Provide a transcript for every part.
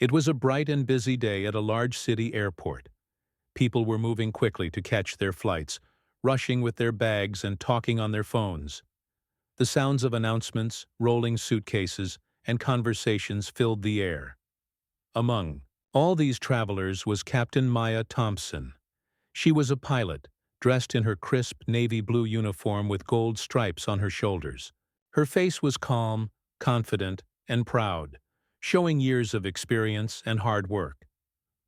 It was a bright and busy day at a large city airport. People were moving quickly to catch their flights, rushing with their bags and talking on their phones. The sounds of announcements, rolling suitcases, and conversations filled the air. Among all these travelers was Captain Maya Thompson. She was a pilot, dressed in her crisp navy blue uniform with gold stripes on her shoulders. Her face was calm, confident, and proud, showing years of experience and hard work.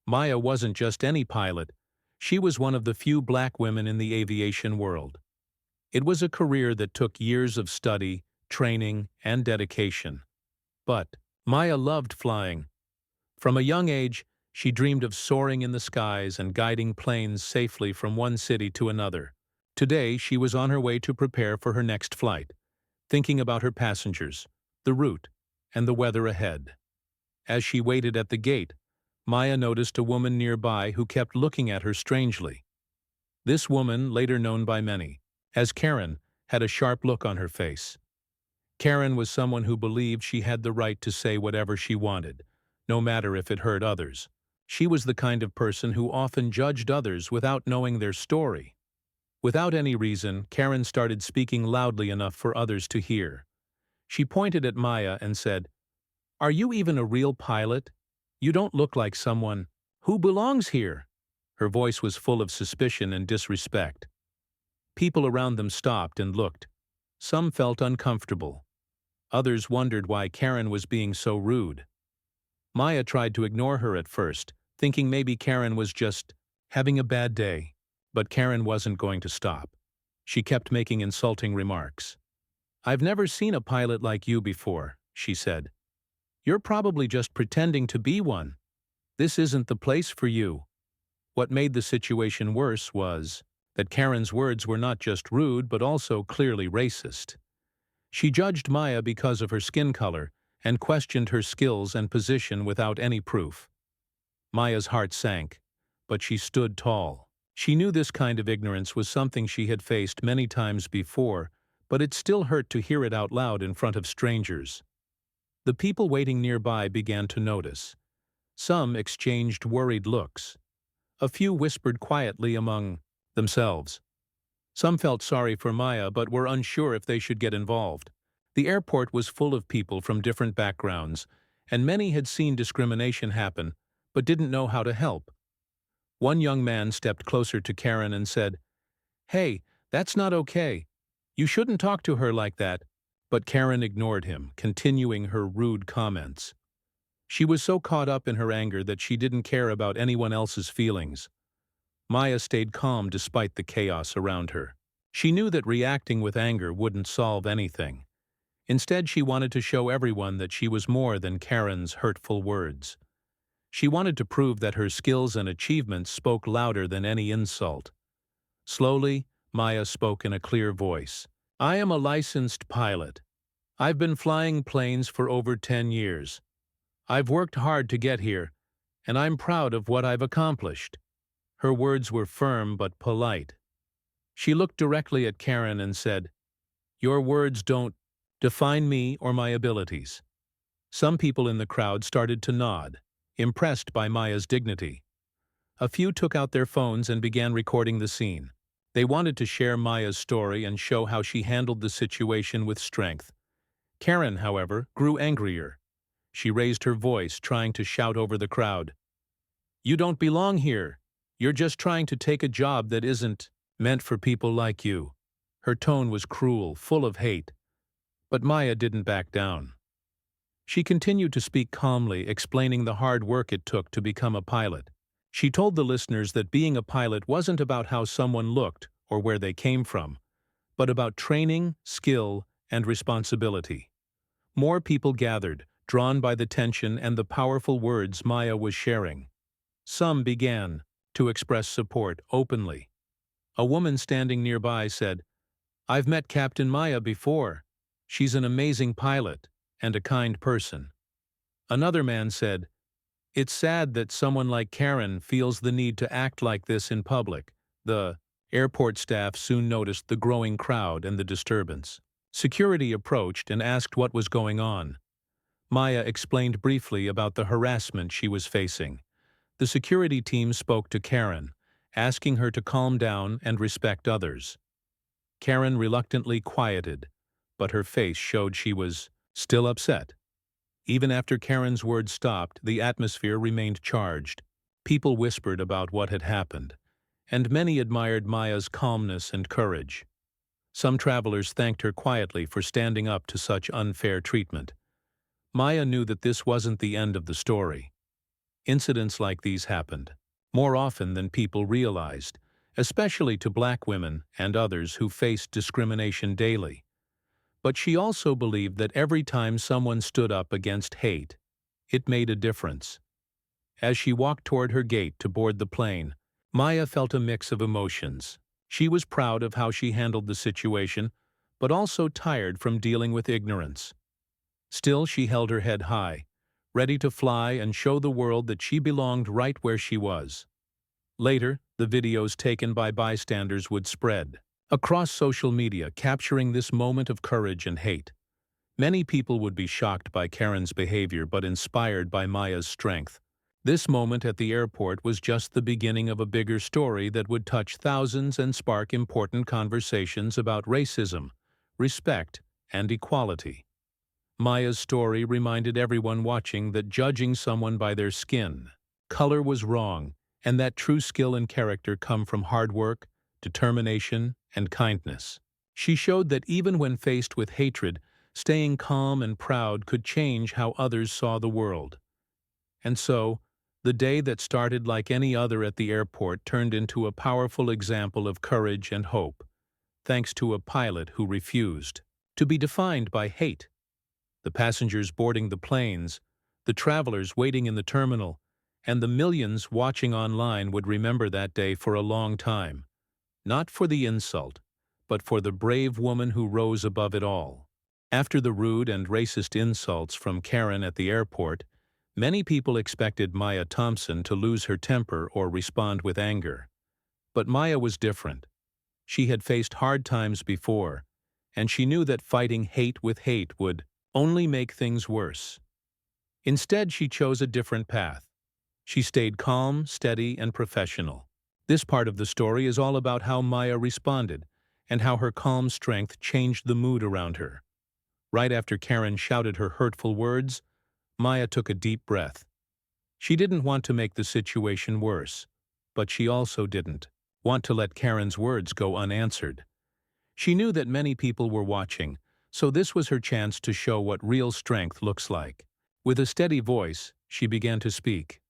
Maya wasn't just any pilot, she was one of the few black women in the aviation world. It was a career that took years of study, training, and dedication. But Maya loved flying. From a young age, she dreamed of soaring in the skies and guiding planes safely from one city to another. Today, she was on her way to prepare for her next flight, thinking about her passengers, the route, and the weather ahead. As she waited at the gate, Maya noticed a woman nearby who kept looking at her strangely. This woman, later known by many as Karen, had a sharp look on her face. Karen was someone who believed she had the right to say whatever she wanted, no matter if it hurt others. She was the kind of person who often judged others without knowing their story. Without any reason, Karen started speaking loudly enough for others to hear. She pointed at Maya and said, "Are you even a real pilot? You don't look like someone who belongs here." Her voice was full of suspicion and disrespect. People around them stopped and looked. Some felt uncomfortable. Others wondered why Karen was being so rude. Maya tried to ignore her at first, thinking maybe Karen was just having a bad day. But Karen wasn't going to stop. She kept making insulting remarks. "I've never seen a pilot like you before," she said. "You're probably just pretending to be one. This isn't the place for you." What made the situation worse was that Karen's words were not just rude but also clearly racist. She judged Maya because of her skin color and questioned her skills and position without any proof. Maya's heart sank, but she stood tall. She knew this kind of ignorance was something she had faced many times before, but it still hurt to hear it out loud in front of strangers. The people waiting nearby began to notice. Some exchanged worried looks. A few whispered quietly among themselves. Some felt sorry for Maya but were unsure if they should get involved. The airport was full of people from different backgrounds, and many had seen discrimination happen but didn't know how to help. One young man stepped closer to Karen and said, "Hey, that's not okay. You shouldn't talk to her like that." But Karen ignored him, continuing her rude comments. She was so caught up in her anger that she didn't care about anyone else's feelings. Maya stayed calm despite the chaos around her. She knew that reacting with anger wouldn't solve anything. Instead, she wanted to show everyone that she was more than Karen's hurtful words. She wanted to prove that her skills and achievements spoke louder than any insult. Slowly, Maya spoke in a clear voice. "I am a licensed pilot. I've been flying planes for over 10 years. I've worked hard to get here, and I'm proud of what I've accomplished." Her words were firm but polite. She looked directly at Karen and said, "Your words don't define me or my abilities." Some people in the crowd started to nod, impressed by Maya's dignity. A few took out their phones and began recording the scene. They wanted to share Maya's story and show how she handled the situation with strength. Karen, however, grew angrier. She raised her voice, trying to shout over the crowd. "You don't belong here. You're just trying to take a job that isn't meant for people like you." Her tone was cruel, full of hate. But Maya didn't back down. She continued to speak calmly, explaining the hard work it took to become a pilot. She told the listeners that being a pilot wasn't about how someone looked or where they came from, but about training, skill, and responsibility. More people gathered, drawn by the tension and the powerful words Maya was sharing. Some began to express support openly. A woman standing nearby said, "I've met Captain Maya before. She's an amazing pilot and a kind person." Another man said, "It's sad that someone like Karen feels the need to act like this in public." The airport staff soon noticed the growing crowd and the disturbance. Security approached and asked what was going on. Maya explained briefly about the harassment she was facing. The security team spoke to Karen, asking her to calm down and respect others. Karen reluctantly quieted, but her face showed she was still upset. Even after Karen's words stopped, the atmosphere remained charged. People whispered about what had happened, and many admired Maya's calmness and courage. Some travelers thanked her quietly for standing up to such unfair treatment. Maya knew that this wasn't the end of the story. Incidents like these happened more often than people realized, especially to black women and others who faced discrimination daily. But she also believed that every time someone stood up against hate, it made a difference. As she walked toward her gate to board the plane, Maya felt a mix of emotions. She was proud of how she handled the situation, but also tired from dealing with ignorance. Still, she held her head high, ready to fly and show the world that she belonged right where she was. Later, the videos taken by bystanders would spread across social media, capturing this moment of courage and hate. Many people would be shocked by Karen's behavior but inspired by Maya's strength. This moment at the airport was just the beginning of a bigger story that would touch thousands and spark important conversations about racism, respect, and equality. Maya's story reminded everyone watching that judging someone by their skin color was wrong, and that true skill and character come from hard work, determination, and kindness. She showed that even when faced with hatred, staying calm and proud could change how others saw the world. And so, the day that started like any other at the airport turned into a powerful example of courage and hope, thanks to a pilot who refused to be defined by hate. The passengers boarding the planes, the travelers waiting in the terminal, and the millions watching online would remember that day for a long time, not for the insult, but for the brave woman who rose above it all. After the rude and racist insults from Karen at the airport, many people expected Maya Thompson to lose her temper or respond with anger. But Maya was different. She had faced hard times before, and she knew that fighting hate with hate would only make things worse. Instead, she chose a different path. She stayed calm, steady, and professional. This part of the story is all about how Maya responded and how her calm strength changed the mood around her. Right after Karen shouted her hurtful words, Maya took a deep breath. She didn't want to make the situation worse, but she also didn't want to let Karen's words go unanswered. She knew that many people were watching, so this was her chance to show what real strength looks like. With a steady voice, she began to speak.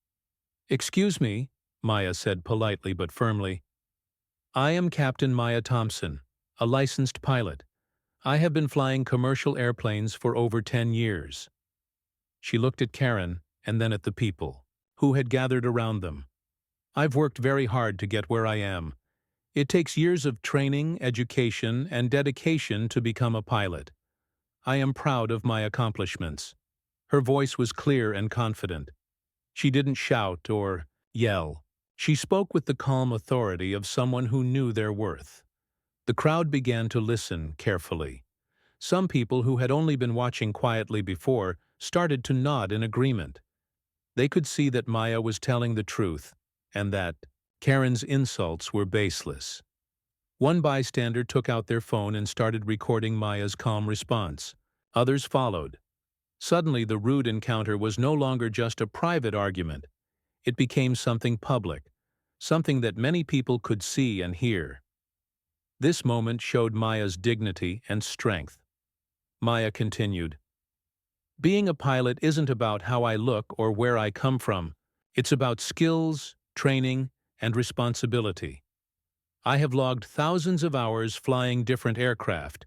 "Excuse me," Maya said politely but firmly. "I am Captain Maya Thompson, a licensed pilot. I have been flying commercial airplanes for over 10 years. She looked at Karen and then at the people who had gathered around them. "I've worked very hard to get where I am. It takes years of training, education, and dedication to become a pilot. I am proud of my accomplishments." Her voice was clear and confident. She didn't shout or yell. She spoke with the calm authority of someone who knew their worth. The crowd began to listen carefully. Some people who had only been watching quietly before started to nod in agreement. They could see that Maya was telling the truth and that Karen's insults were baseless. One bystander took out their phone and started recording Maya's calm response. Others followed. Suddenly, the rude encounter was no longer just a private argument. It became something public, something that many people could see and hear. This moment showed Maya's dignity and strength. Maya continued, "Being a pilot isn't about how I look or where I come from. It's about skills, training, and responsibility. I have logged thousands of hours flying different aircraft,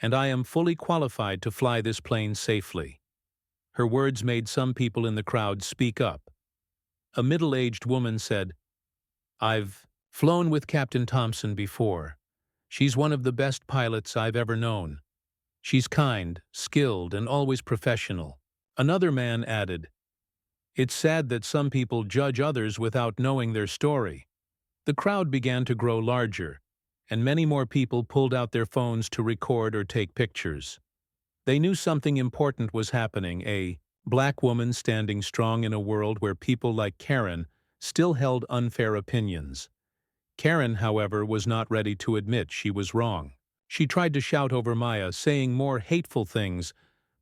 and I am fully qualified to fly this plane safely." Her words made some people in the crowd speak up. A middle-aged woman said, "I've flown with Captain Thompson before. She's one of the best pilots I've ever known. She's kind, skilled, and always professional." Another man added, "It's sad that some people judge others without knowing their story." The crowd began to grow larger, and many more people pulled out their phones to record or take pictures. They knew something important was happening, a Black woman standing strong in a world where people like Karen still held unfair opinions. Karen, however, was not ready to admit she was wrong. She tried to shout over Maya, saying more hateful things,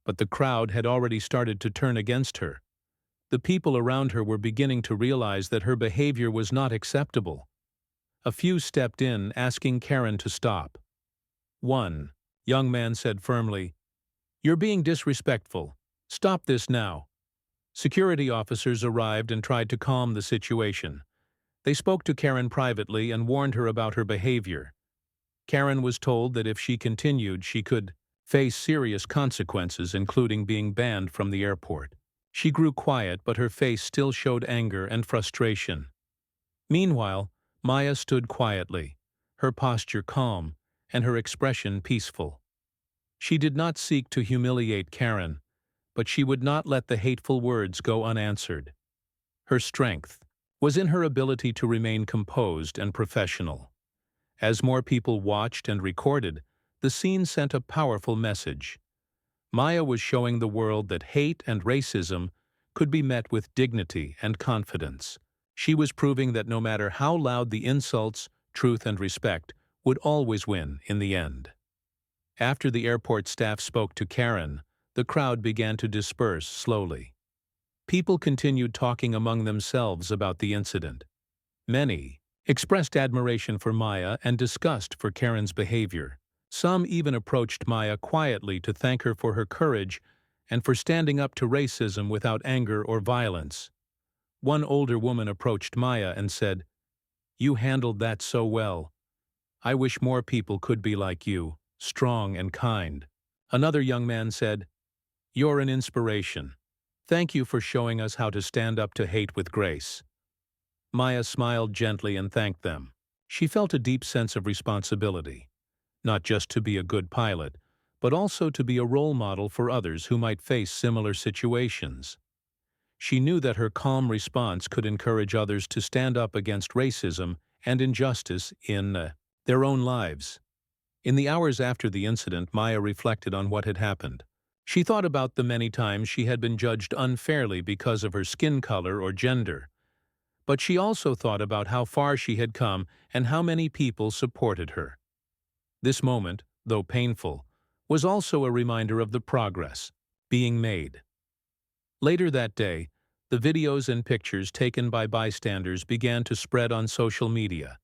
but the crowd had already started to turn against her. The people around her were beginning to realize that her behavior was not acceptable. A few stepped in, asking Karen to stop. One young man said firmly, "You're being disrespectful. Stop this now." Security officers arrived and tried to calm the situation. They spoke to Karen privately and warned her about her behavior. Karen was told that if she continued, she could face serious consequences, including being banned from the airport. She grew quiet, but her face still showed anger and frustration. Meanwhile, Maya stood quietly, her posture calm and her expression peaceful. She did not seek to humiliate Karen, but she would not let the hateful words go unanswered. Her strength was in her ability to remain composed and professional. As more people watched and recorded, the scene sent a powerful message. Maya was showing the world that hate and racism could be met with dignity and confidence. She was proving that no matter how loud the insults, truth and respect would always win in the end. After the airport staff spoke to Karen, the crowd began to disperse slowly. People continued talking among themselves about the incident. Many expressed admiration for Maya and disgust for Karen's behavior. Some even approached Maya quietly to thank her for her courage and for standing up to racism without anger or violence. One older woman approached Maya and said, "You handled that so well. I wish more people could be like you, strong and kind." Another young man said, "You're an inspiration. Thank you for showing us how to stand up to hate with grace." Maya smiled gently and thanked them. She felt a deep sense of responsibility, not just to be a good pilot, but also to be a role model for others who might face similar situations. She knew that her calm response could encourage others to stand up against racism and injustice in their own lives. In the hours after the incident, Maya reflected on what had happened. She thought about the many times she had been judged unfairly because of her skin color or gender. But she also thought about how far she had come and how many people supported her. This moment, though painful, was also a reminder of the progress being made. Later that day, the videos and pictures taken by bystanders began to spread on social media.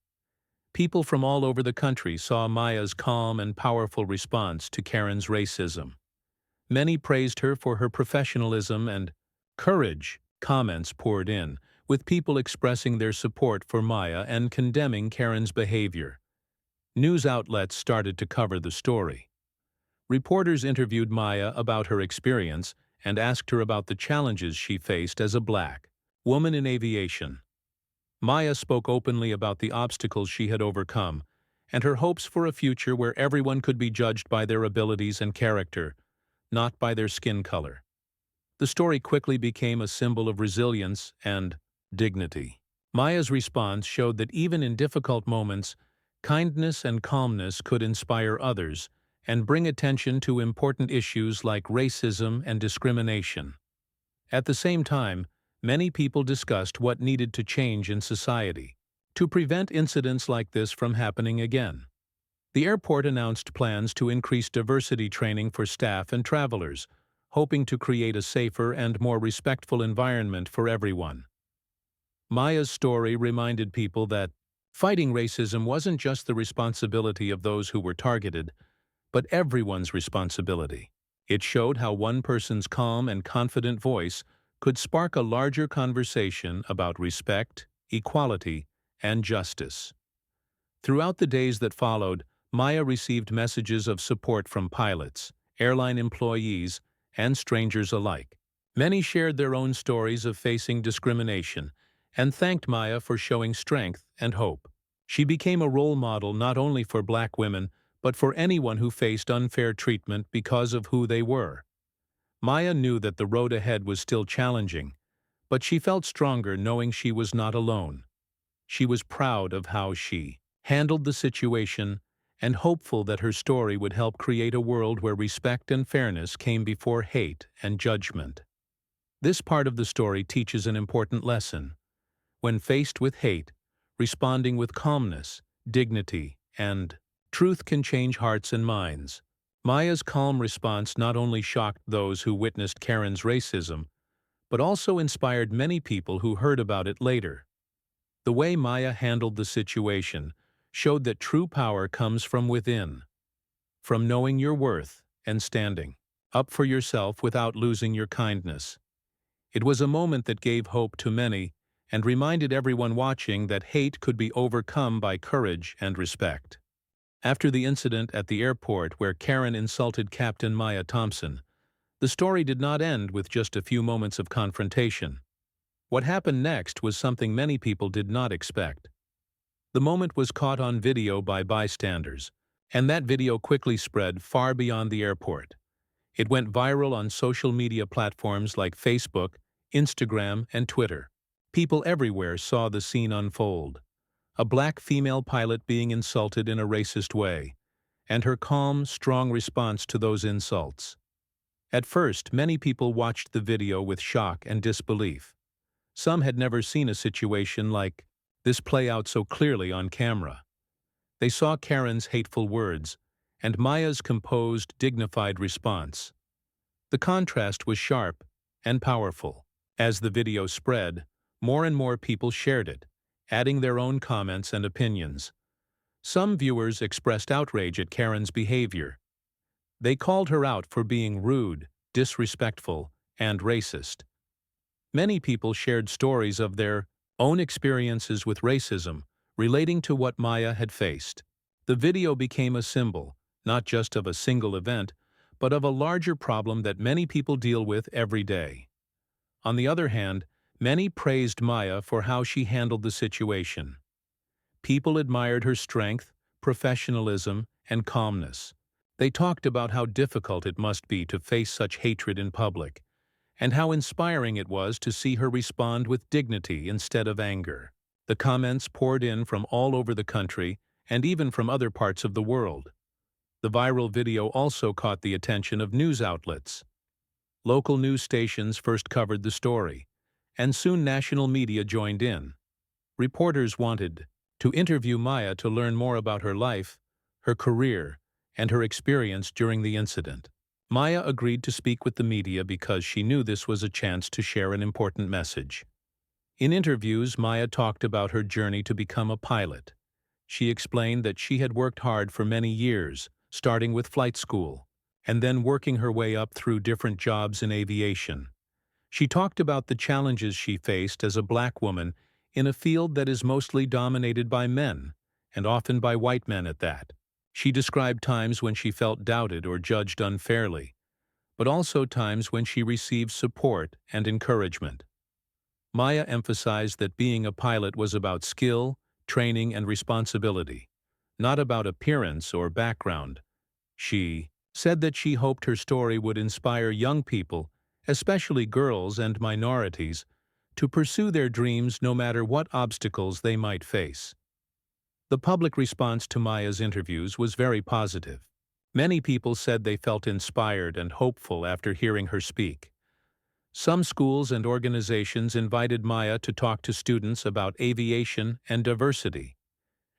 People from all over the country saw Maya's calm and powerful response to Karen's racism. Many praised her for her professionalism and courage. Comments poured in, with people expressing their support for Maya and condemning Karen's behavior. News outlets started to cover the story. Reporters interviewed Maya about her experience and asked her about the challenges she faced as a Black woman in aviation. Maya spoke openly about the obstacles she had overcome and her hopes for a future where everyone could be judged by their abilities and character, not by their skin color. The story quickly became a symbol of resilience and dignity. Maya's response showed that even in difficult moments, kindness and calmness could inspire others and bring attention to important issues like racism and discrimination. At the same time, many people discussed what needed to change in society to prevent incidents like this from happening again. The airport announced plans to increase diversity training for staff and travelers, hoping to create a safer and more respectful environment for everyone. Maya's story reminded people that fighting racism wasn't just the responsibility of those who were targeted, but everyone's responsibility. It showed how one person's calm and confident voice could spark a larger conversation about respect, equality, and justice. Throughout the days that followed, Maya received messages of support from pilots, airline employees, and strangers alike. Many shared their own stories of facing discrimination and thanked Maya for showing strength and hope. She became a role model not only for Black women, but for anyone who faced unfair treatment because of who they were. Maya knew that the road ahead was still challenging, but she felt stronger knowing she was not alone. She was proud of how she handled the situation and hopeful that her story would help create a world where respect and fairness came before hate and judgment. This part of the story teaches an important lesson. When faced with hate, responding with calmness, dignity, and truth can change hearts and minds. Maya's calm response not only shocked those who witnessed Karen's racism, but also inspired many people who heard about it later. The way Maya handled the situation showed that true power comes from within, from knowing your worth and standing up for yourself without losing your kindness. It was a moment that gave hope to many and reminded everyone watching that hate could be overcome by courage and respect. After the incident at the airport where Karen insulted Captain Maya Thompson, the story did not end with just a few moments of confrontation. What happened next was something many people did not expect. The moment was caught on video by bystanders, and that video quickly spread far beyond the airport. It went viral on social media platforms like Facebook, Instagram, and Twitter. People everywhere saw the scene unfold. A black female pilot being insulted in a racist way, and her calm, strong response to those insults. At first, many people watched the video with shock and disbelief. Some had never seen a situation like this play out so clearly on camera. They saw Karen's hateful words and Maya's composed, dignified response. The contrast was sharp and powerful. As the video spread, more and more people shared it, adding their own comments and opinions. Some viewers expressed outrage at Karen's behavior. They called her out for being rude, disrespectful, and racist. Many people shared stories of their own experiences with racism, relating to what Maya had faced. The video became a symbol, not just of a single event, but of a larger problem that many people deal with every day. On the other hand, many praised Maya for how she handled the situation. People admired her strength, professionalism, and calmness. They talked about how difficult it must be to face such hatred in public, and how inspiring it was to see her respond with dignity instead of anger. The comments poured in from all over the country and even from other parts of the world. The viral video also caught the attention of news outlets. Local news stations first covered the story, and soon national media joined in. Reporters wanted to interview Maya to learn more about her life, her career, and her experience during the incident. Maya agreed to speak with the media because she knew this was a chance to share an important message. In interviews, Maya talked about her journey to become a pilot. She explained that she had worked hard for many years, starting with flight school, and then working her way up through different jobs in aviation. She talked about the challenges she faced as a black woman in a field that is mostly dominated by men, and often by white men at that. She described times when she felt doubted or judged unfairly, but also times when she received support and encouragement. Maya emphasized that being a pilot was about skill, training, and responsibility, not about appearance or background. She said that she hoped her story would inspire young people, especially girls and minorities, to pursue their dreams no matter what obstacles they might face. The public response to Maya's interviews was very positive. Many people said they felt inspired and hopeful after hearing her speak. Some schools and organizations invited Maya to talk to students about aviation and diversity.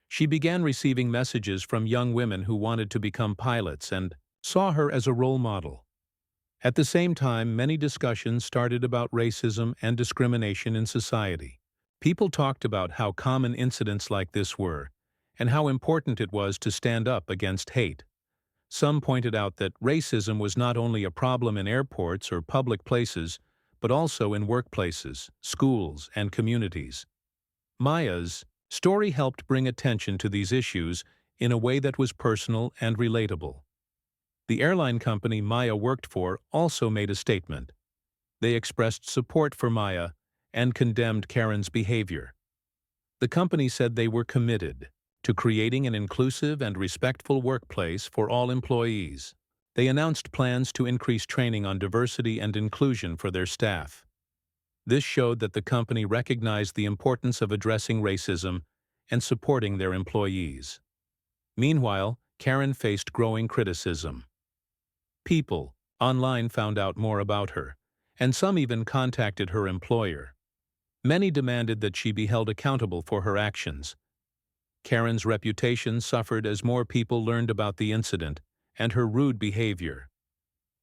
She began receiving messages from young women who wanted to become pilots and saw her as a role model. At the same time, many discussions started about racism and discrimination in society. People talked about how common incidents like this were, and how important it was to stand up against hate. Some pointed out that racism was not only a problem in airports or public places, but also in workplaces, schools, and communities. Maya's story helped bring attention to these issues in a way that was personal and relatable. The airline company Maya worked for also made a statement. They expressed support for Maya and condemned Karen's behavior. The company said they were committed to creating an inclusive and respectful workplace for all employees. They announced plans to increase training on diversity and inclusion for their staff. This showed that the company recognized the importance of addressing racism and supporting their employees. Meanwhile, Karen faced growing criticism. People online found out more about her, and some even contacted her employer. Many demanded that she be held accountable for her actions. Karen's reputation suffered as more people learned about the incident and her rude behavior.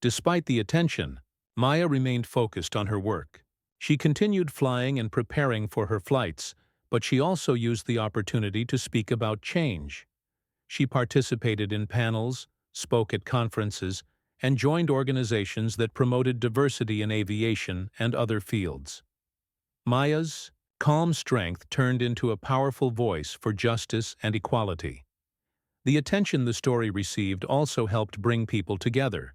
Despite the attention, Maya remained focused on her work. She continued flying and preparing for her flights, but she also used the opportunity to speak about change. She participated in panels, spoke at conferences, and joined organizations that promoted diversity in aviation and other fields. Maya's calm strength turned into a powerful voice for justice and equality. The attention the story received also helped bring people together.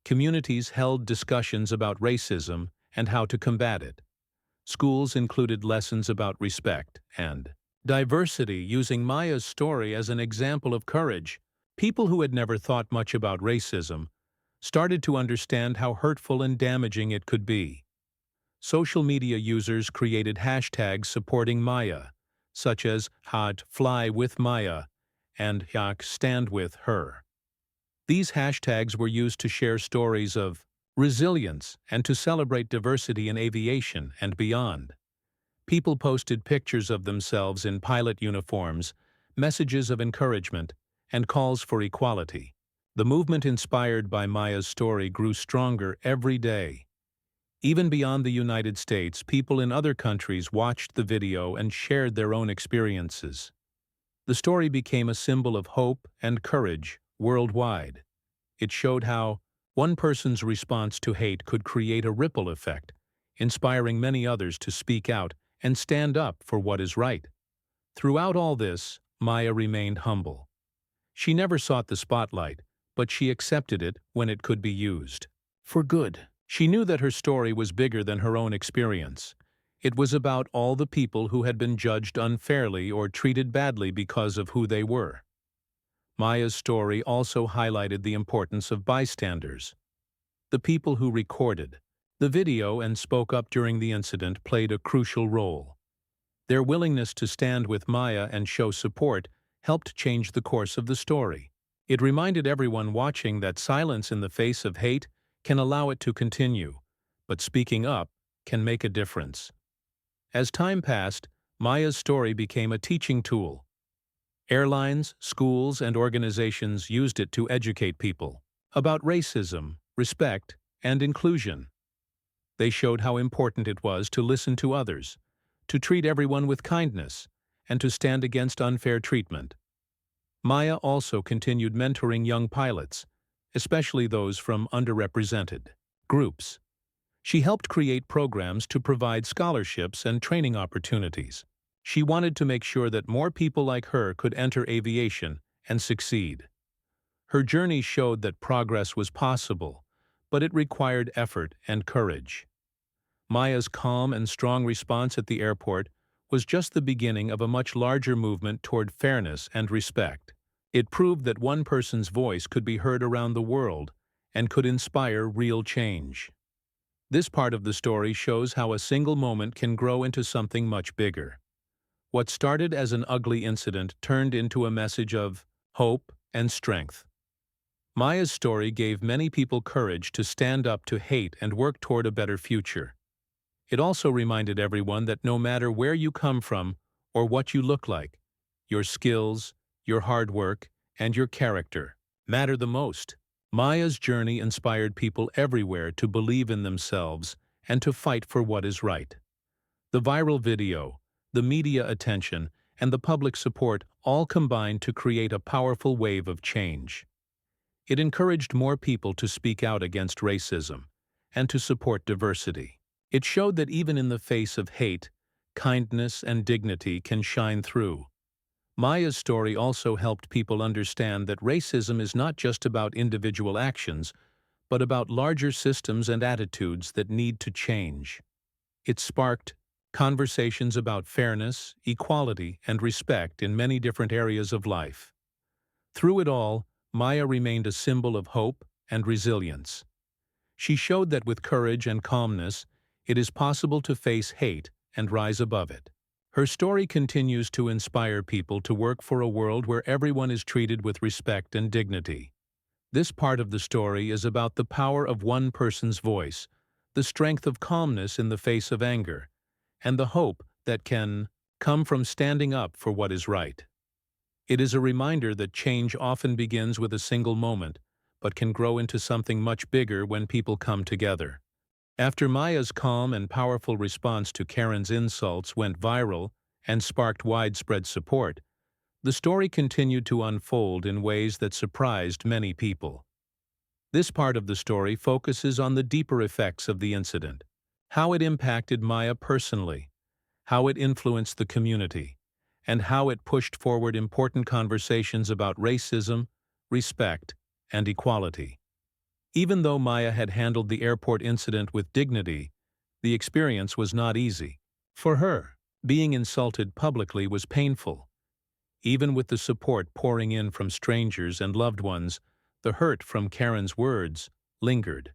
Communities held discussions about racism and how to combat it. Schools included lessons about respect and diversity, using Maya's story as an example of courage. People who had never thought much about racism started to understand how hurtful and damaging it could be. Social media users created hashtags supporting Maya, such as #FlyWithMaya and #StandWithHer. These hashtags were used to share stories of resilience and to celebrate diversity in aviation and beyond. People posted pictures of themselves in pilot uniforms, messages of encouragement, and calls for equality. The movement inspired by Maya's story grew stronger every day. Even beyond the United States, people in other countries watched the video and shared their own experiences. The story became a symbol of hope and courage worldwide. It showed how one person's response to hate could create a ripple effect, inspiring many others to speak out and stand up for what is right. Throughout all this, Maya remained humble. She never sought the spotlight, but she accepted it when it could be used for good. She knew that her story was bigger than her own experience. It was about all the people who had been judged unfairly or treated badly because of who they were. Maya's story also highlighted the importance of bystanders. The people who recorded the video and spoke up during the incident played a crucial role. Their willingness to stand with Maya and show support helped change the course of the story. It reminded everyone watching that silence in the face of hate can allow it to continue, but speaking up can make a difference. As time passed, Maya's story became a teaching tool. Airlines, schools, and organizations used it to educate people about racism, respect, and inclusion. They showed how important it was to listen to others, to treat everyone with kindness, and to stand against unfair treatment. Maya also continued mentoring young pilots, especially those from underrepresented groups. She helped create programs to provide scholarships and training opportunities. She wanted to make sure that more people like her could enter aviation and succeed. Her journey showed that progress was possible, but it required effort and courage. Maya's calm and strong response at the airport was just the beginning of a much larger movement toward fairness and respect. It proved that one person's voice could be heard around the world and could inspire real change. This part of the story shows how a single moment can grow into something much bigger. What started as an ugly incident turned into a message of hope and strength. Maya's story gave many people courage to stand up to hate and work toward a better future. It also reminded everyone that no matter where you come from or what you look like, your skills, your hard work, and your character matter the most. Maya's journey inspired people everywhere to believe in themselves and to fight for what is right. The viral video, the media attention, and the public support all combined to create a powerful wave of change. It encouraged more people to speak out against racism and to support diversity. It showed that even in the face of hate, kindness and dignity can shine through. Maya's story also helped people understand that racism is not just about individual actions, but about larger systems and attitudes that need to change. It sparked conversations about fairness, equality, and respect in many different areas of life. Through it all, Maya remained a symbol of hope and resilience. She showed that with courage and calmness, it is possible to face hate and rise above it. Her story continues to inspire people to work for a world where everyone is treated with respect and dignity. This part of the story is about the power of one person's voice, the strength of calmness in the face of anger, and the hope that can come from standing up for what is right. It is a reminder that change often begins with a single moment, but can grow into something much bigger when people come together. After Maya's calm and powerful response to Karen's insults went viral and sparked widespread support, the story continued to unfold in ways that surprised many people. This part of the story focuses on the deeper effects of the incident, how it impacted Maya personally, how it influenced the community, and how it pushed forward important conversations about racism, respect, and equality. Even though Maya had handled the airport incident with dignity, the experience was not easy. For her, being insulted publicly was painful. Even with the support pouring in from strangers and loved ones, the hurt from Karen's words lingered.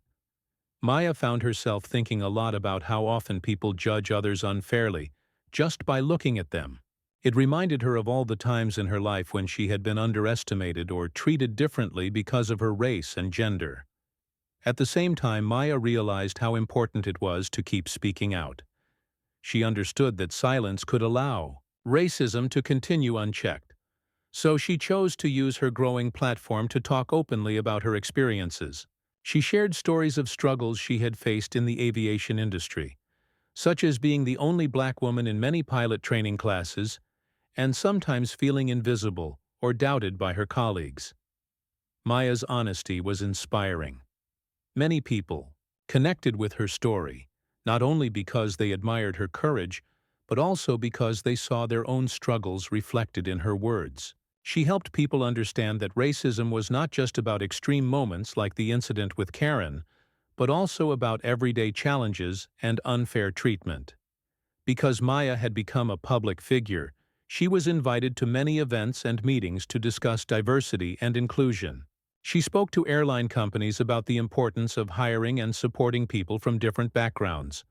Maya found herself thinking a lot about how often people judge others unfairly, just by looking at them. It reminded her of all the times in her life when she had been underestimated or treated differently because of her race and gender. At the same time, Maya realized how important it was to keep speaking out. She understood that silence could allow racism to continue unchecked. So she chose to use her growing platform to talk openly about her experiences. She shared stories of struggles she had faced in the aviation industry, such as being the only black woman in many pilot training classes, and sometimes feeling invisible or doubted by her colleagues. Maya's honesty was inspiring. Many people connected with her story, not only because they admired her courage, but also because they saw their own struggles reflected in her words. She helped people understand that racism was not just about extreme moments like the incident with Karen, but also about everyday challenges and unfair treatment. Because Maya had become a public figure, she was invited to many events and meetings to discuss diversity and inclusion. She spoke to airline companies about the importance of hiring and supporting people from different backgrounds.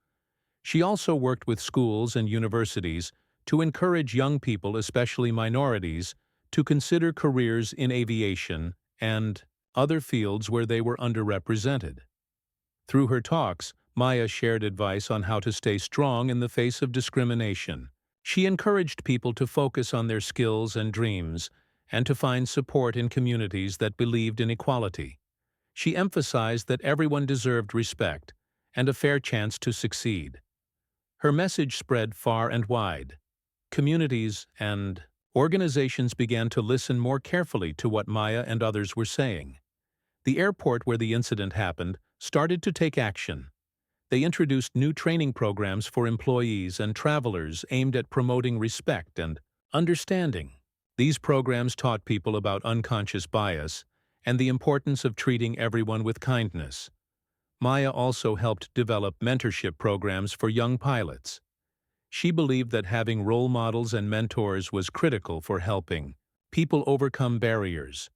She also worked with schools and universities to encourage young people, especially minorities, to consider careers in aviation and other fields where they were underrepresented. Through her talks, Maya shared advice on how to stay strong in the face of discrimination. She encouraged people to focus on their skills and dreams and to find support in communities that believed in equality. She emphasized that everyone deserved respect and a fair chance to succeed. Her message spread far and wide. Communities and organizations began to listen more carefully to what Maya and others were saying. The airport where the incident happened started to take action. They introduced new training programs for employees and travelers aimed at promoting respect and understanding. These programs taught people about unconscious bias and the importance of treating everyone with kindness. Maya also helped develop mentorship programs for young pilots. She believed that having role models and mentors was critical for helping people overcome barriers.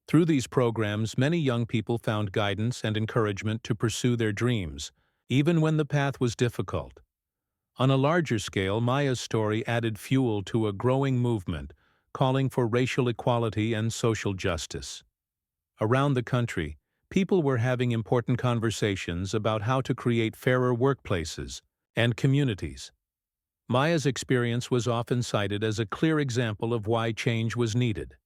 Through these programs, many young people found guidance and encouragement to pursue their dreams, even when the path was difficult. On a larger scale, Maya's story added fuel to a growing movement calling for racial equality and social justice. Around the country, people were having important conversations about how to create fairer workplaces and communities. Maya's experience was often cited as a clear example of why change was needed.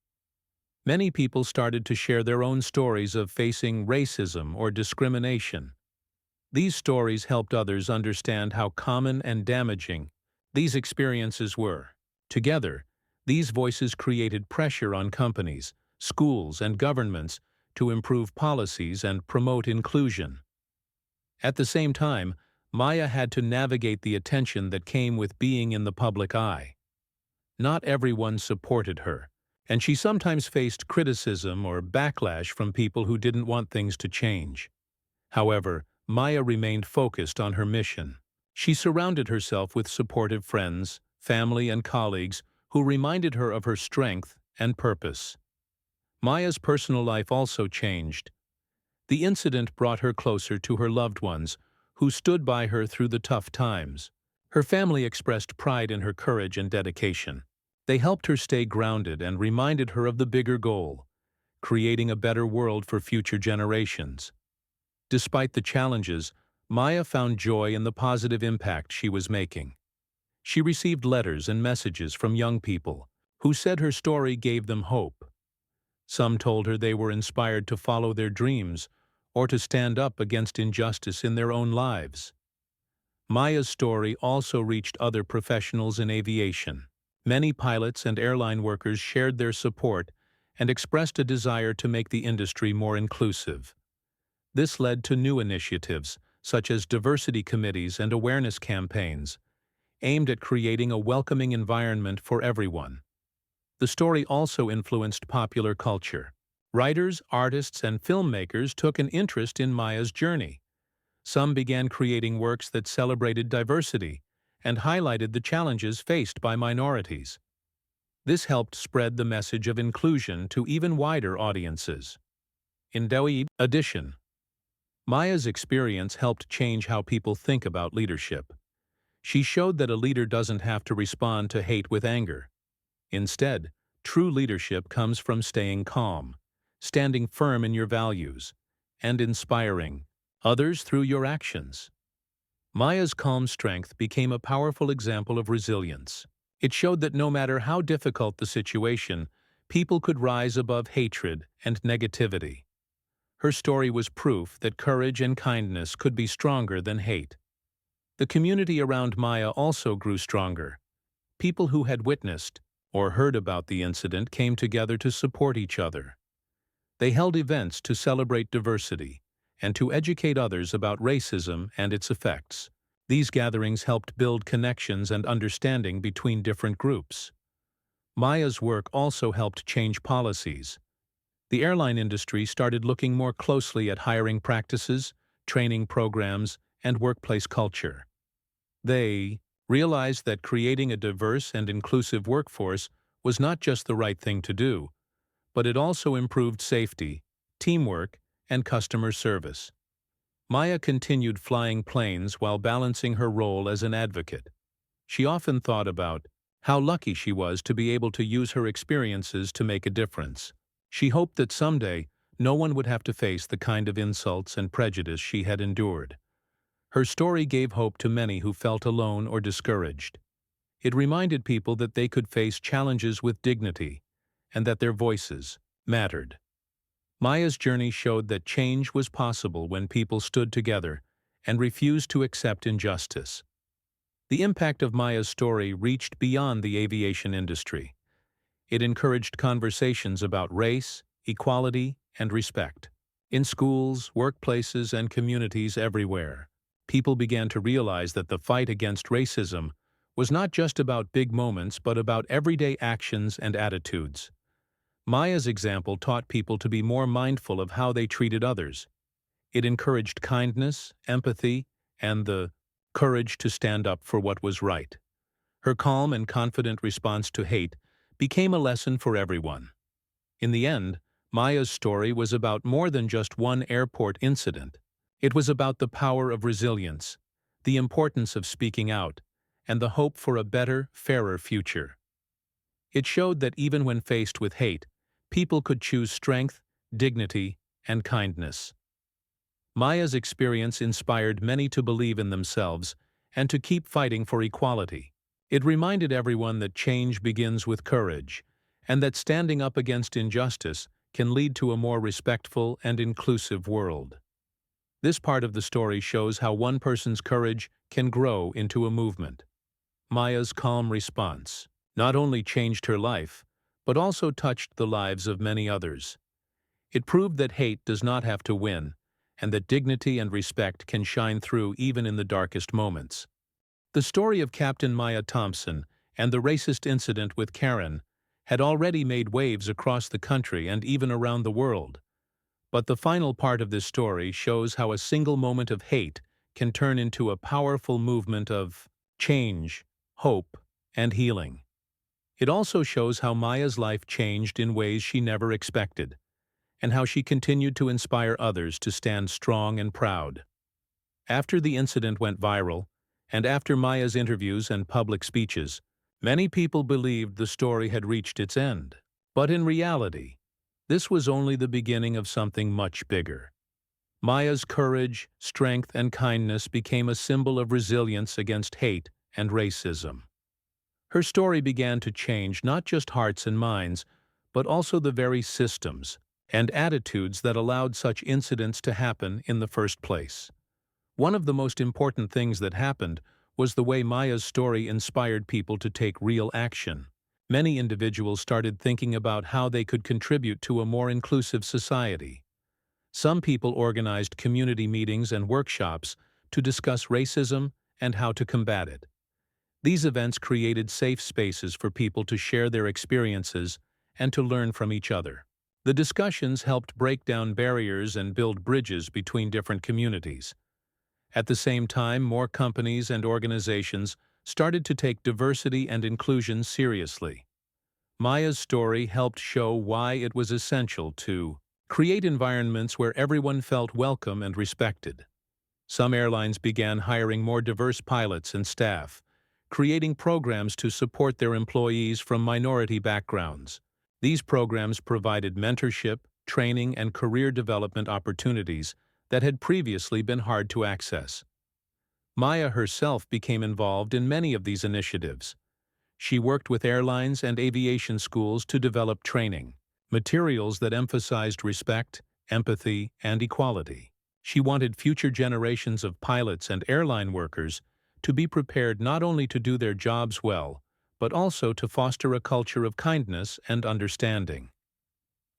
Many people started to share their own stories of facing racism or discrimination. These stories helped others understand how common and damaging these experiences were. Together, these voices created pressure on companies, schools, and governments to improve policies and promote inclusion. At the same time, Maya had to navigate the attention that came with being in the public eye. Not everyone supported her, and she sometimes faced criticism or backlash from people who didn't want things to change. However, Maya remained focused on her mission. She surrounded herself with supportive friends, family, and colleagues who reminded her of her strength and purpose. Maya's personal life also changed. The incident brought her closer to her loved ones, who stood by her through the tough times. Her family expressed pride in her courage and dedication. They helped her stay grounded and reminded her of the bigger goal, creating a better world for future generations. Despite the challenges, Maya found joy in the positive impact she was making. She received letters and messages from young people who said her story gave them hope. Some told her they were inspired to follow their dreams or to stand up against injustice in their own lives. Maya's story also reached other professionals in aviation. Many pilots and airline workers shared their support and expressed a desire to make the industry more inclusive. This led to new initiatives, such as diversity committees and awareness campaigns, aimed at creating a welcoming environment for everyone. The story also influenced popular culture. Writers, artists, and filmmakers took an interest in Maya's journey. Some began creating works that celebrated diversity and highlighted the challenges faced by minorities. This helped spread the message of inclusion to even wider audiences. In addition, Maya's experience helped change how people think about leadership. She showed that a leader doesn't have to respond to hate with anger. Instead, true leadership comes from staying calm, standing firm in your values, and inspiring others through your actions. Maya's calm strength became a powerful example of resilience. It showed that no matter how difficult the situation, people could rise above hatred and negativity. Her story was proof that courage and kindness could be stronger than hate. The community around Maya also grew stronger. People who had witnessed or heard about the incident came together to support each other. They held events to celebrate diversity and to educate others about racism and its effects. These gatherings helped build connections and understanding between different groups. Maya's work also helped change policies. The airline industry started looking more closely at hiring practices, training programs, and workplace culture. They realized that creating a diverse and inclusive workforce was not just the right thing to do, but it also improved safety, teamwork, and customer service. Maya continued flying planes while balancing her role as an advocate. She often thought about how lucky she was to be able to use her experiences to make a difference. She hoped that someday no one would have to face the kind of insults and prejudice she had endured. Her story gave hope to many who felt alone or discouraged. It reminded people that they could face challenges with dignity and that their voices mattered. Maya's journey showed that change was possible when people stood together and refused to accept injustice. The impact of Maya's story reached beyond the aviation industry. It encouraged conversations about race, equality, and respect. In schools, workplaces, and communities everywhere, people began to realize that the fight against racism was not just about big moments but about everyday actions and attitudes. Maya's example taught people to be more mindful of how they treated others. It encouraged kindness, empathy, and the courage to stand up for what was right. Her calm and confident response to hate became a lesson for everyone. In the end, Maya's story was about more than just one airport incident. It was about the power of resilience, the importance of speaking out, and the hope for a better, fairer future. It showed that even when faced with hate, people could choose strength, dignity, and kindness. Maya's experience inspired many to believe in themselves and to keep fighting for equality. It reminded everyone that change begins with courage, and that standing up against injustice can lead to a more respectful and inclusive world. This part of the story shows how one person's courage can grow into a movement. Maya's calm response not only changed her life, but also touched the lives of many others. It proved that hate does not have to win, and that dignity and respect can shine through even in the darkest moments. The story of Captain Maya Thompson and the racist incident with Karen had already made waves across the country and even around the world. But the final part of this story shows how a single moment of hate can turn into a powerful movement of change, hope, and healing. It also shows how Maya's life changed in ways she never expected, and how she continued to inspire others to stand strong and proud. After the incident went viral, and after Maya's interviews and public speeches, many people believed the story had reached its end. But in reality, this was only the beginning of something much bigger. Maya's courage, strength, and kindness became a symbol of resilience against hate and racism. Her story began to change not just hearts and minds, but also the very systems and attitudes that allowed such incidents to happen in the first place. One of the most important things that happened was the way Maya's story inspired people to take real action. Many individuals started thinking about how they could contribute to a more inclusive society. Some people organized community meetings and workshops to discuss racism and how to combat it. These events created safe spaces for people to share their experiences and to learn from each other. The discussions helped break down barriers and build bridges between different communities. At the same time, more companies and organizations started to take diversity and inclusion seriously. Maya's story helped show why it was essential to create environments where everyone felt welcome and respected. Some airlines began hiring more diverse pilots and staff, creating programs to support their employees from minority backgrounds. These programs provided mentorship, training, and career development opportunities that had previously been hard to access. Maya herself became involved in many of these initiatives. She worked with airlines and aviation schools to develop training, materials that emphasized respect, empathy, and equality. She wanted future generations of pilots and airline workers to be prepared not only to do their jobs well, but also to foster a culture of kindness and understanding.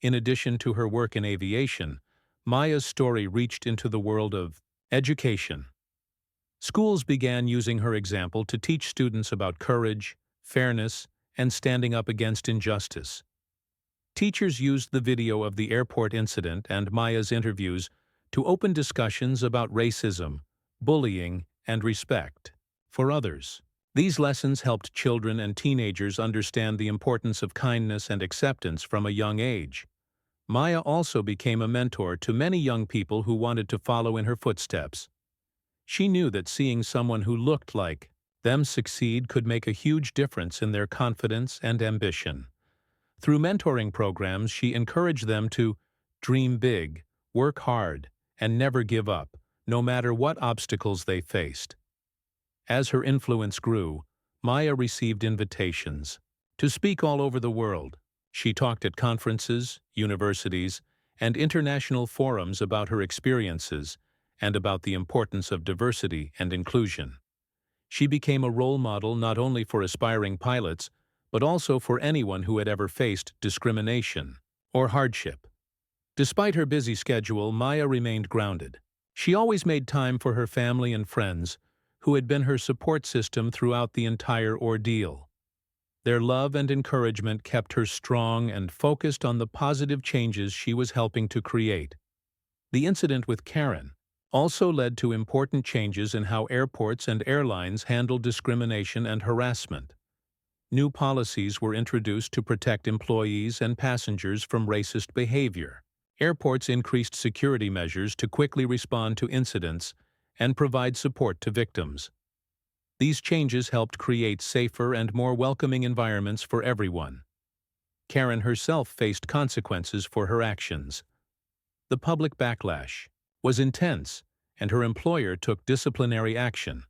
In addition to her work in aviation, Maya's story reached into the world of education. Schools began using her example to teach students about courage, fairness, and standing up against injustice. Teachers used the video of the airport incident and Maya's interviews to open discussions about racism, bullying, and respect for others. These lessons helped children and teenagers understand the importance of kindness and acceptance from a young age. Maya also became a mentor to many young people who wanted to follow in her footsteps. She knew that seeing someone who looked like them succeed could make a huge difference in their confidence and ambition. Through mentoring programs, she encouraged them to dream big, work hard, and never give up, no matter what obstacles they faced. As her influence grew, Maya received invitations to speak all over the world. She talked at conferences, universities, and international forums about her experiences and about the importance of diversity and inclusion. She became a role model not only for aspiring pilots, but also for anyone who had ever faced discrimination or hardship. Despite her busy schedule, Maya remained grounded. She always made time for her family and friends, who had been her support system throughout the entire ordeal. Their love and encouragement kept her strong and focused on the positive changes she was helping to create. The incident with Karen also led to important changes in how airports and airlines handle discrimination and harassment. New policies were introduced to protect employees and passengers from racist behavior. Airports increased security measures to quickly respond to incidents and provide support to victims. These changes helped create safer and more welcoming environments for everyone. Karen herself faced consequences for her actions. The public backlash was intense, and her employer took disciplinary action.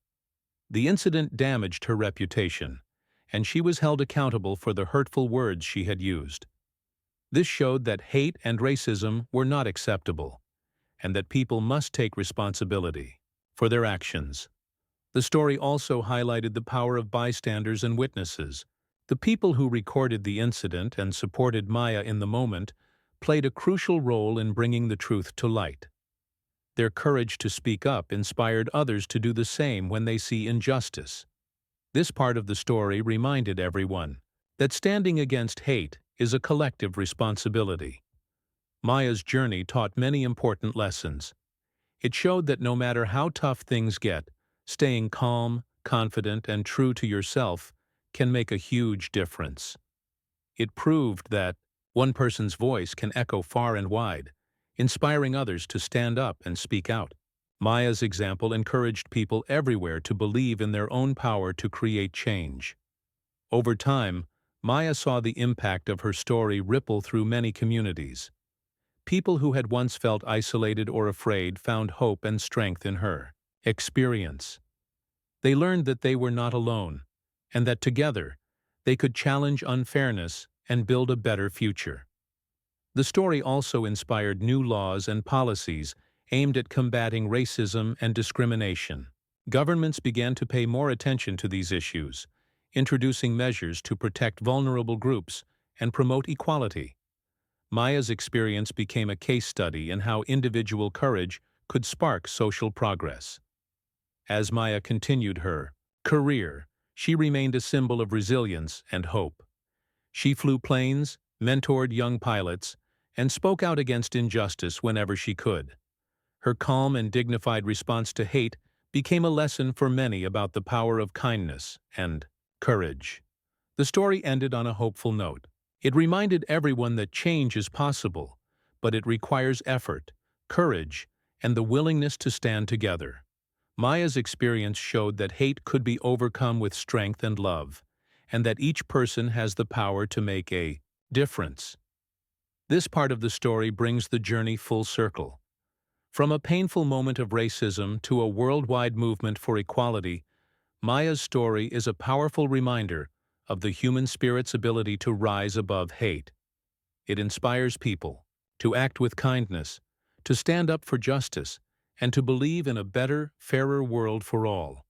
The incident damaged her reputation, and she was held accountable for the hurtful words she had used. This showed that hate and racism were not acceptable, and that people must take responsibility for their actions. The story also highlighted the power of bystanders and witnesses. The people who recorded the incident and supported Maya in the moment played a crucial role in bringing the truth to light. Their courage to speak up inspired others to do the same when they see injustice. This part of the story reminded everyone that standing against hate is a collective responsibility. Maya's journey taught many important lessons. It showed that no matter how tough things get, staying calm, confident, and true to yourself can make a huge difference. It proved that one person's voice can echo far and wide, inspiring others to stand up and speak out. Maya's example encouraged people everywhere to believe in their own power to create change. Over time, Maya saw the impact of her story ripple through many communities. People who had once felt isolated or afraid found hope and strength in her experience. They learned that they were not alone, and that together, they could challenge unfairness and build a better future. The story also inspired new laws and policies aimed at combating racism and discrimination. Governments began to pay more attention to these issues, introducing measures to protect vulnerable groups and promote equality. Maya's experience became a case study in how individual courage could spark social progress. As Maya continued her career, she remained a symbol of resilience and hope. She flew planes, mentored young pilots, and spoke out against injustice whenever she could. Her calm and dignified response to hate became a lesson for many about the power of kindness and courage. The story ended on a hopeful note. It reminded everyone that change is possible, but it requires effort, courage, and the willingness to stand together. Maya's experience showed that hate could be overcome with strength and love, and that each person has the power to make a difference. This part of the story brings the journey full circle. From a painful moment of racism to a worldwide movement for equality, Maya's story is a powerful reminder of the human spirit's ability to rise above hate. It inspires people to act with kindness, to stand up for justice, and to believe in a better, fairer world for all.